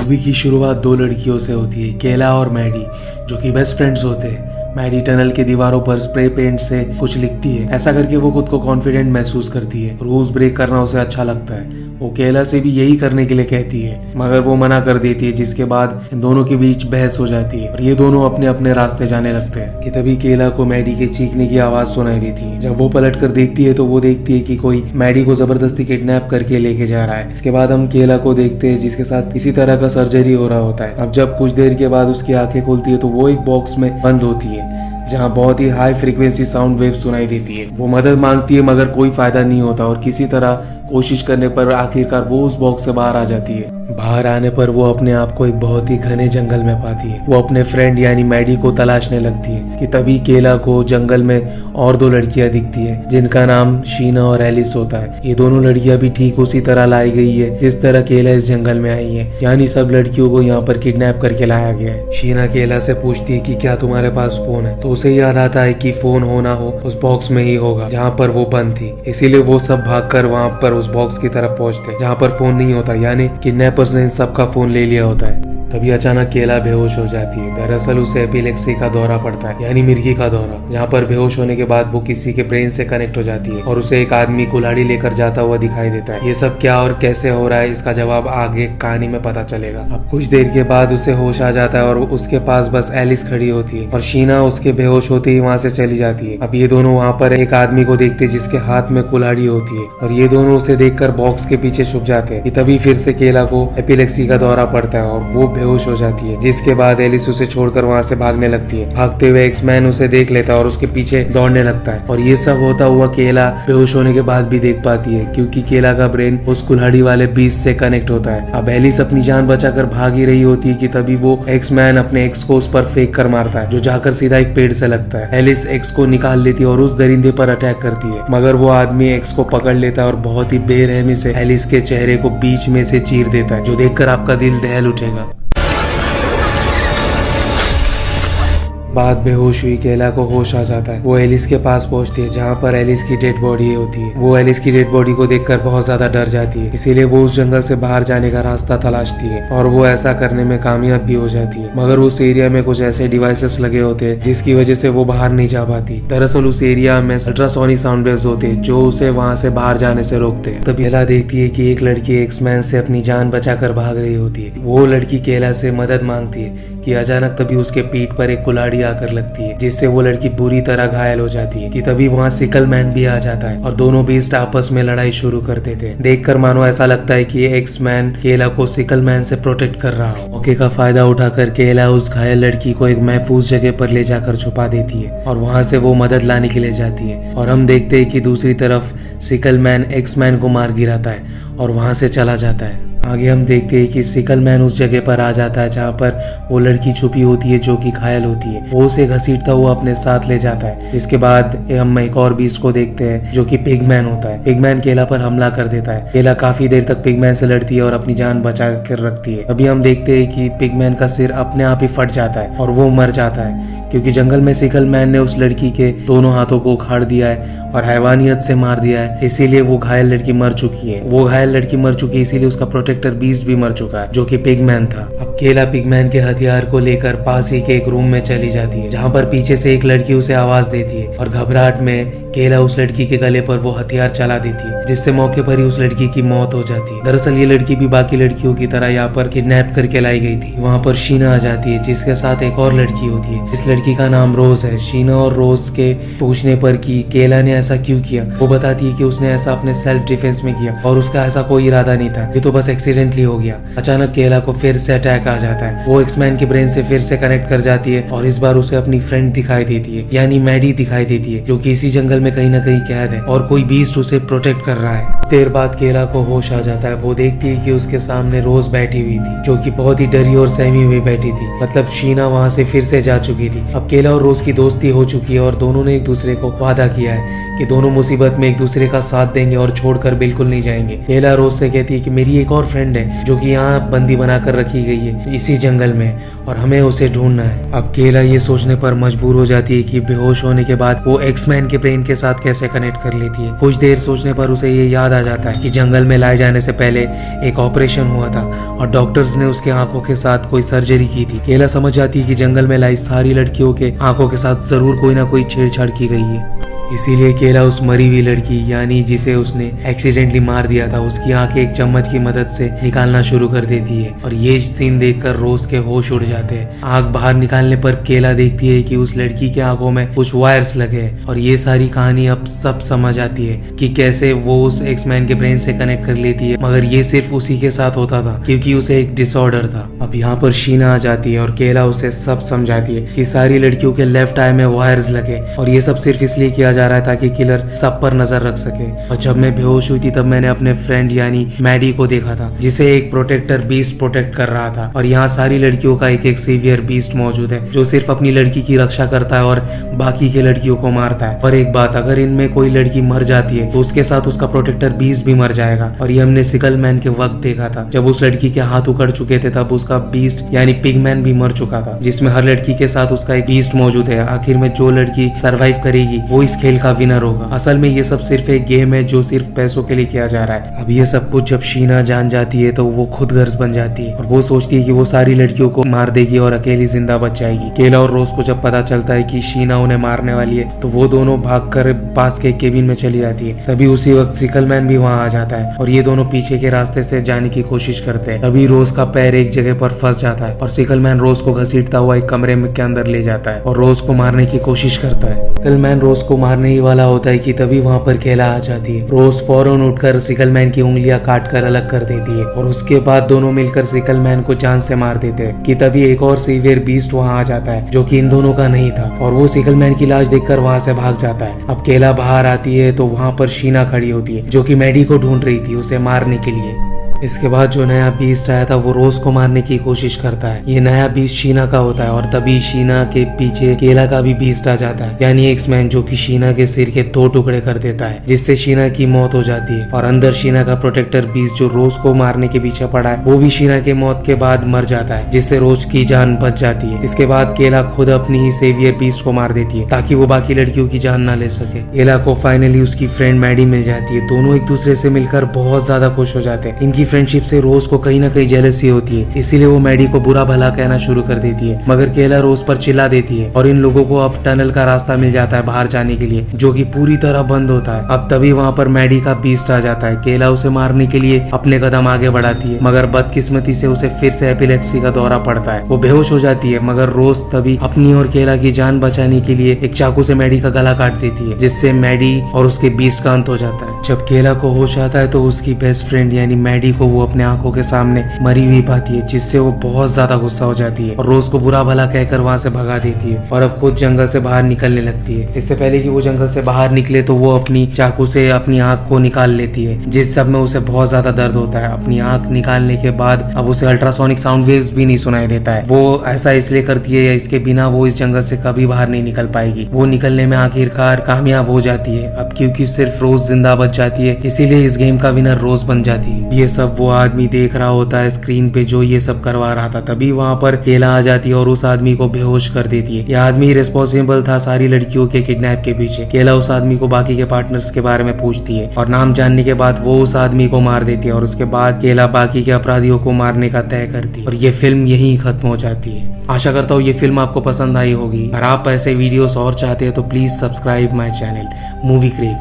Movie की शुरुआत दो लड़कियों से होती है, केला और मैडी, जो कि बेस्ट फ्रेंड्स होते हैं। मैडी टनल की दीवारों पर स्प्रे पेंट से कुछ लिखती है। ऐसा करके वो खुद को कॉन्फिडेंट महसूस करती है। रूल्स ब्रेक करना उसे अच्छा लगता है। वो केला से भी यही करने के लिए कहती है, मगर वो मना कर देती है, जिसके बाद इन दोनों के बीच बहस हो जाती है और ये दोनों अपने अपने रास्ते जाने लगते हैं कि तभी केला को मैडी के चीखने की आवाज सुनाई देती है। जब वो पलट कर देखती है तो वो देखती है कि कोई मैडी को जबरदस्ती किडनैप करके लेके जा रहा है। इसके बाद हम केला को देखते हैं, जिसके साथ किसी तरह का सर्जरी हो रहा होता है। अब जब कुछ देर के बाद उसकी आंखें खुलती है तो वो एक बॉक्स में बंद होती है, जहाँ बहुत ही हाई फ्रीक्वेंसी साउंड वेव सुनाई देती है। वो मदद मांगती है मगर कोई फायदा नहीं होता और किसी तरह कोशिश करने पर आखिरकार वो उस बॉक्स से बाहर आ जाती है। बाहर आने पर वो अपने आप को एक बहुत ही घने जंगल में पाती है। वो अपने फ्रेंड यानी मैडी को तलाशने लगती है कि तभी केला को जंगल में और दो लड़कियां दिखती है, जिनका नाम शीना और एलिस होता है। ये दोनों लड़कियां भी ठीक उसी तरह लाई गई है जिस तरह केला इस जंगल में आई है, यानी सब लड़कियों को यहाँ पर किडनैप करके लाया गया है। शीना केला से पूछती है कि क्या तुम्हारे पास फोन है, तो उसे याद आता है कि फोन होना हो उस बॉक्स में ही होगा जहाँ पर वो बंद थी। इसीलिए वो सब भागकर वहाँ पर उस बॉक्स की तरफ पहुंचते जहाँ पर फोन नहीं होता, यानी किडनैपर्स ने इन सबका फोन ले लिया होता है। तभी अचानक केला बेहोश हो जाती है। दरअसल उसे एपिलेक्सी का दौरा पड़ता है, यानी मिर्गी का दौरा, जहाँ पर बेहोश होने के बाद वो किसी के ब्रेन से कनेक्ट हो जाती है और उसे एक आदमी कुल्हाड़ी लेकर जाता हुआ दिखाई देता है। ये सब क्या और कैसे हो रहा है, इसका जवाब आगे कहानी में पता चलेगा। अब कुछ देर के बाद उसे होश आ जाता है और उसके पास बस एलिस खड़ी होती है और शीना उसके बेहोश होते ही वहाँ से चली जाती है। अब ये दोनों वहाँ पर एक आदमी को देखते हैं जिसके हाथ में कुल्हाड़ी होती है और ये दोनों उसे देखकर बॉक्स के पीछे छुप जाते हैं। तभी फिर से केला को एपिलेक्सी का दौरा पड़ता है और वो बेहोश हो जाती है, जिसके बाद एलिस उसे छोड़कर वहाँ से भागने लगती है। भागते हुए एक्समैन उसे देख लेता है और उसके पीछे दौड़ने लगता है और ये सब होता हुआ केला बेहोश होने के बाद भी देख पाती है, क्योंकि केला का ब्रेन उस कुल्हाड़ी वाले बीस्ट से कनेक्ट होता है। अब एलिस अपनी जान बचाकर भाग ही रही होती है कि तभी वो एक्समैन अपने एक्स को उस पर फेंक कर मारता है, जो जाकर सीधा एक पेड़ से लगता है। एलिस एक्स को निकाल लेती है और उस दरिंदे पर अटैक करती है, मगर वो आदमी एक्स को पकड़ लेता है और बहुत ही बेरहमी से एलिस के चेहरे को बीच में से चीर देता है, जो देखकर आपका दिल दहल उठेगा। बाद बेहोश हुई केला को होश आ जाता है। वो एलिस के पास पहुंचती है, जहाँ पर एलिस की डेड बॉडी होती है। वो एलिस की डेड बॉडी को देखकर बहुत ज्यादा डर जाती है, इसीलिए वो उस जंगल से बाहर जाने का रास्ता तलाशती है और वो ऐसा करने में कामयाब भी हो जाती है। मगर उस एरिया में कुछ ऐसे डिवाइसेस लगे होते हैं जिसकी वजह से वो बाहर नहीं जा पाती। दरअसल उस एरिया में अल्ट्रासोनिक साउंड वेव्स होते हैं जो उसे वहाँ से बाहर जाने से रोकते हैं। तब केला देखती है कि एक लड़की एक्समैन से अपनी जान बचाकर भाग रही होती है। वो लड़की केला से मदद मांगती है कि अचानक तभी उसके पीठ पर एक कुल्हाड़ी आकर लगती है, जिससे वो लड़की बुरी तरह घायल हो जाती है। कि तभी वहाँ सिकल मैन भी आ जाता है और दोनों बीस्ट आपस में लड़ाई शुरू कर देते हैं। देखकर मानो ऐसा लगता है कि एक्स मैन केला को सिकल मैन से प्रोटेक्ट कर रहा हो। मौके का फायदा उठाकर केला उस घायल लड़की को एक महफूज जगह पर ले जाकर छुपा देती है और वहाँ से वो मदद लाने के लिए जाती है। और हम देखते हैं कि दूसरी तरफ सिकल मैन एक्स मैन को मार गिराता है और वहाँ से चला जाता है। आगे हम देखते हैं कि सिकल मैन उस जगह पर आ जाता है जहाँ पर वो लड़की छुपी होती है जो कि घायल होती है। वो उसे घसीटता हुआ अपने साथ ले जाता है। जिसके बाद हम एक और बीस्ट को देखते हैं जो कि पिगमैन होता है। पिगमैन केला पर हमला कर देता है। केला काफी देर तक पिगमैन से लड़ती है और अपनी जान बचा कर रखती है। अभी हम देखते हैं कि पिगमैन का सिर अपने आप ही फट जाता है और वो मर जाता है, क्योंकि जंगल में सिकल मैन ने उस लड़की के दोनों हाथों को उखाड़ दिया है और हैवानियत से मार दिया है। इसीलिए वो घायल लड़की मर चुकी है। वो घायल लड़की मर चुकी है, इसीलिए उसका प्रोटेक्टर बीस्ट भी मर चुका है, जो कि पिगमैन था। अब केला पिगमैन के हथियार को लेकर पास ही के एक रूम में चली जाती है, जहाँ पर पीछे से एक लड़की उसे आवाज देती है और घबराहट में केला उस लड़की के गले पर वो हथियार चला देती है, जिससे मौके पर ही उस लड़की की मौत हो जाती है। दरअसल ये लड़की भी बाकी लड़कियों की तरह यहाँ पर किडनैप करके लाई गई थी। वहाँ पर शीना आ जाती है, जिसके साथ एक और लड़की होती है। इस लड़की का नाम रोज है। शीना और रोज के पूछने पर कि केला ने ऐसा क्यों किया, वो बताती है कि उसने ऐसा अपने सेल्फ डिफेंस में किया और उसका ऐसा कोई इरादा नहीं था, ये तो बस एक्सीडेंटली हो गया। अचानक केला को फिर से अटैक आ जाता है। वो एक्समैन के ब्रेन से फिर से कनेक्ट कर जाती है और इस बार उसे अपनी फ्रेंड दिखाई देती है, यानी मैडी दिखाई देती है, जो कि इसी जंगल में कहीं ना कहीं कैद है और कोई बीस्ट उसे प्रोटेक्ट कर रहा है। देर बाद केला को होश आ जाता है। वो देखती है कि उसके सामने रोज बैठी हुई थी, जो कि बहुत ही डरी और सहमी हुई बैठी थी। मतलब शीना वहाँ से फिर से जा चुकी थी अब केला और रोज की दोस्ती हो चुकी है और दोनों ने एक दूसरे को वादा किया है कि दोनों मुसीबत में एक दूसरे का साथ देंगे और छोड़कर बिल्कुल नहीं जाएंगे। केला रोज से कहती है कि मेरी एक और फ्रेंड है जो कि यहाँ बंदी बनाकर रखी गई है इसी जंगल में और हमें उसे ढूंढना है। अब केला ये सोचने पर मजबूर हो जाती है कि बेहोश होने के बाद वो एक्समैन के ब्रेन के साथ कैसे कनेक्ट कर लेती है। कुछ देर सोचने पर उसे ये याद आ जाता है कि जंगल में लाए जाने से पहले एक ऑपरेशन हुआ था और डॉक्टर्स ने उसके आंखों के साथ कोई सर्जरी की थी। केला समझ जाती है कि जंगल में लाई सारी लड़कियों के आंखों के साथ जरूर कोई ना कोई छेड़छाड़ की गई है। इसीलिए केला उस मरी हुई लड़की यानी जिसे उसने एक्सीडेंटली मार दिया था उसकी आंखें एक चम्मच की मदद से निकालना शुरू कर देती है और ये सीन देखकर रोज के होश उड़ जाते हैं। आंख बाहर निकालने पर केला देखती है कि उस लड़की के आंखों में कुछ वायर्स लगे हैं और ये सारी कहानी अब सब समझ आती है कि कैसे वो उस एक्समैन के ब्रेन से कनेक्ट कर लेती है, मगर ये सिर्फ उसी के साथ होता था क्योंकि उसे एक डिसऑर्डर था। अब यहाँ पर शीना आ जाती है और केला उसे सब समझाती है कि सारी लड़कियों के लेफ्ट आई में वायर्स लगे और ये सब सिर्फ इसलिए किया जा रहा है ताकि किलर सब पर नजर रख सके। और जब मैं बेहोश हुई थी तब मैंने अपने फ्रेंड यानी मैडी को देखा था जिसे एक प्रोटेक्टर बीस्ट प्रोटेक्ट कर रहा था और यहाँ सारी लड़कियों का एक एक सेवियर बीस्ट मौजूद है जो सिर्फ अपनी लड़की की रक्षा करता है और बाकी के लड़कियों को मारता है। और एक बात, अगर इनमें कोई लड़की मर जाती है तो उसके साथ उसका प्रोटेक्टर बीस्ट भी मर जाएगा और ये हमने सिकल मैन के वक्त देखा था जब उस लड़की के हाथ उखड़ चुके थे तब उसका बीस्ट यानी पिगमैन भी मर चुका था, जिसमें हर लड़की के साथ उसका एक बीस्ट मौजूद है। आखिर में जो लड़की सरवाइव करेगी वो इस खेल का विनर होगा। असल में ये सब सिर्फ एक गेम है जो सिर्फ पैसों के लिए किया जा रहा है। अब ये सब कुछ जब शीना जान जाती है तो वो खुद गर्ज बन जाती है और वो सोचती है कि वो सारी लड़कियों को मार देगी और अकेली जिंदा बच जाएगी। केला और रोज को जब पता चलता है कि शीना उन्हें मारने वाली है तो वो दोनों भागकर पास के केबिन में चली जाती है। तभी उसी वक्त सिकल मैन भी वहाँ आ जाता है और ये दोनों पीछे के रास्ते से जाने की कोशिश करते हैं। तभी रोज का पैर एक जगह पर फंस जाता है और सिकल मैन रोज को घसीटता हुआ एक कमरे के अंदर ले जाता है और रोज को मारने की कोशिश करता है। सिकल मैन रोज को मारने ही वाला होता है कि तभी वहाँ पर केला आ जाती है। रोज फौरन उठकर सिकल मैन की उंगलियां काट कर अलग कर देती है और उसके बाद दोनों मिलकर सिकल मैन को जान से मार देते हैं कि तभी एक और सीवियर बीस्ट वहाँ आ जाता है जो कि इन दोनों का नहीं था और वो सिकल मैन की लाश देखकर वहाँ से भाग जाता है। अब केला बाहर आती है तो वहाँ पर शीना खड़ी होती है जो कि मैडी को ढूंढ रही थी उसे मारने के लिए। इसके बाद जो नया बीस्ट आया था वो रोज को मारने की कोशिश करता है। ये नया बीस्ट शीना का होता है और तभी शीना के पीछे केला का भी बीस्ट आ जाता है यानी एक्समैन, जो कि शीना के सिर के 2 टुकड़े कर देता है जिससे शीना की मौत हो जाती है और अंदर शीना का प्रोटेक्टर बीस्ट जो रोज को मारने के पीछे पड़ा है वो भी शीना के मौत के बाद मर जाता है जिससे रोज की जान बच जाती है। इसके बाद केला खुद अपनी ही सेवियर बीस्ट को मार देती है ताकि वो बाकी लड़कियों की जान ना ले सके। केला को फाइनली उसकी फ्रेंड मैडी मिल जाती है। दोनों एक दूसरे से मिलकर बहुत ज्यादा खुश हो जाते हैं। इनकी फ्रेंडशिप से रोज को कहीं ना कहीं जेलसी होती है, इसीलिए वो मैडी को बुरा भला कहना शुरू कर देती है, मगर केला रोज पर चिल्ला देती है और इन लोगों को अब टनल का रास्ता मिल जाता है बाहर जाने के लिए जो कि पूरी तरह बंद होता है। अब तभी वहाँ पर मैडी का बीस्ट आ जाता है। केला उसे मारने के लिए अपने कदम आगे बढ़ाती है मगर बदकिस्मती से उसे फिर से एपिलेप्सी का दौरा पड़ता है। वो बेहोश हो जाती है मगर रोज तभी अपनी और केला की जान बचाने के लिए एक चाकू से मैडी का गला काट देती है जिससे मैडी और उसके बीस्ट का अंत हो जाता है। जब केला को होश आता है तो उसकी बेस्ट फ्रेंड यानी मैडी को वो अपने आंखों के सामने मरी हुई पाती है जिससे वो बहुत ज्यादा गुस्सा हो जाती है और रोज को बुरा भला कहकर वहाँ से भगा देती है और अब खुद जंगल से बाहर निकलने लगती है। इससे पहले कि वो जंगल से बाहर निकले तो वो अपनी चाकू से अपनी आंख को निकाल लेती है जिस सब में उसे बहुत ज्यादा दर्द होता है। अपनी आंख निकालने के बाद अब उसे अल्ट्रासोनिक साउंड वेव्स भी नहीं सुनाई देता है। वो ऐसा इसलिए करती है, इसके बिना वो इस जंगल से कभी बाहर नहीं निकल पाएगी। वो निकलने में आखिरकार कामयाब हो जाती है। अब क्योंकि सिर्फ रोज जिंदा बच जाती है इसीलिए इस गेम का विनर रोज बन जाती है। ये सब वो आदमी देख रहा होता है स्क्रीन पे जो ये सब करवा रहा था। तभी वहाँ पर केला आ जाती है और उस आदमी को बेहोश कर देती है। यह आदमी रिस्पॉन्सिबल था सारी लड़कियों के किडनैप के पीछे। केला उस आदमी को बाकी के पार्टनर्स के बारे में पूछती है और नाम जानने के बाद वो उस आदमी को मार देती है और उसके बाद केला बाकी के अपराधियों को मारने का तय करती है और ये फिल्म यहीं खत्म हो जाती है। आशा करता हूँ ये फिल्म आपको पसंद आई होगी। अगर आप ऐसे वीडियोस और चाहते हैं तो please subscribe my channel movie crave.